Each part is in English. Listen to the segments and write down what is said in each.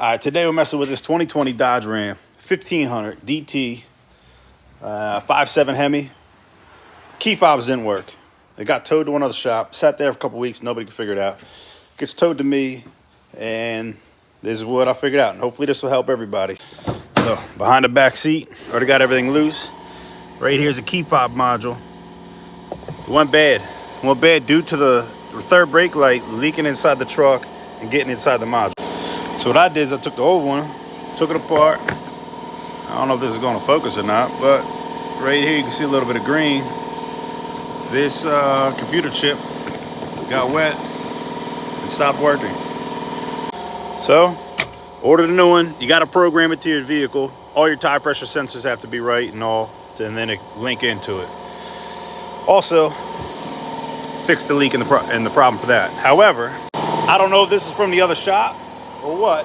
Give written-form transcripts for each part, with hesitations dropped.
All right, today we're messing with this 2020 Dodge Ram 1500 DT 5.7 Hemi. Key fobs didn't work. It got towed to another shop, sat there for a couple weeks, nobody could figure it out. Gets towed to me, and this is what I figured out. And hopefully this will help everybody. So behind the back seat, already got everything loose. Right here's a key fob module. It went bad. It went bad due to the third brake light leaking inside the truck and getting inside the module. So what I did is I took the old one, took it apart. I don't know if this is going to focus or not, but right here you can see a little bit of green. This computer chip got wet and stopped working. So, ordered a new one. You got to program it to your vehicle. All your tire pressure sensors have to be right and all, and then it link into it. Also, fix the leak and the problem for that. However, I don't know if this is from the other shop or what,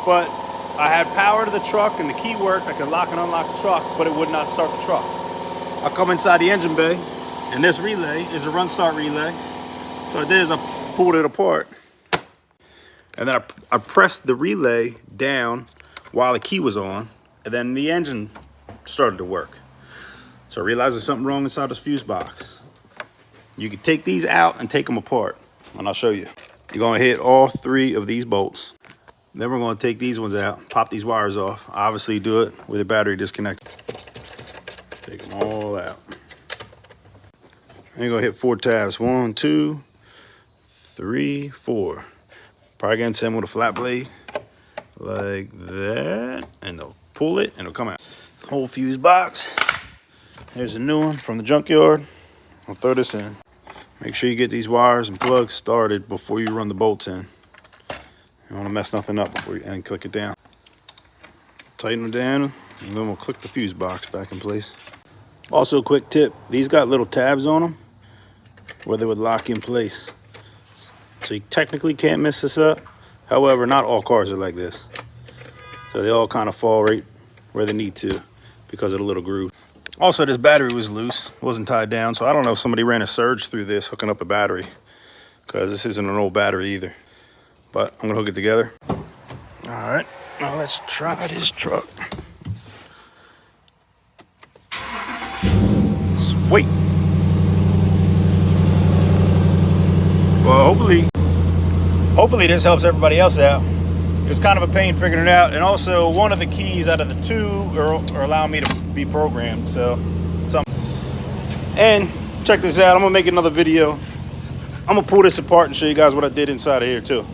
but I had power to the truck and the key worked. I could lock and unlock the truck, but it would not start the truck. I come inside the engine bay, and this relay is a run start relay. So what I did is I pulled it apart, and then I pressed the relay down while the key was on, and then the engine started to work. So I realized there's something wrong inside this fuse box. You can take these out and take them apart, and I'll show you. You're gonna hit all three of these bolts. Then we're gonna take these ones out, pop these wires off. Obviously do it with a battery disconnected. Take them all out. And you're gonna hit 4 tabs. 1, 2, 3, 4. Probably gonna send with a flat blade like that, and they'll pull it and it'll come out. Whole fuse box. Here's a new one from the junkyard. I'll throw this in. Make sure you get these wires and plugs started before you run the bolts in. You don't want to mess nothing up before you and click it down. Tighten them down, and then we'll click the fuse box back in place. Also, a quick tip, these got little tabs on them where they would lock in place. So you technically can't mess this up. However, not all cars are like this. So they all kind of fall right where they need to because of the little groove. Also, this battery was loose, it wasn't tied down, so I don't know if somebody ran a surge through this hooking up a battery, because this isn't an old battery either. But I'm gonna hook it together. All right, now let's try this truck. Sweet. Well, hopefully this helps everybody else out. It's kind of a pain figuring it out, and also one of the keys out of the two are allowing me to be programmed. And check this out, I'm gonna make another video. I'm gonna pull this apart and show you guys what I did inside of here too.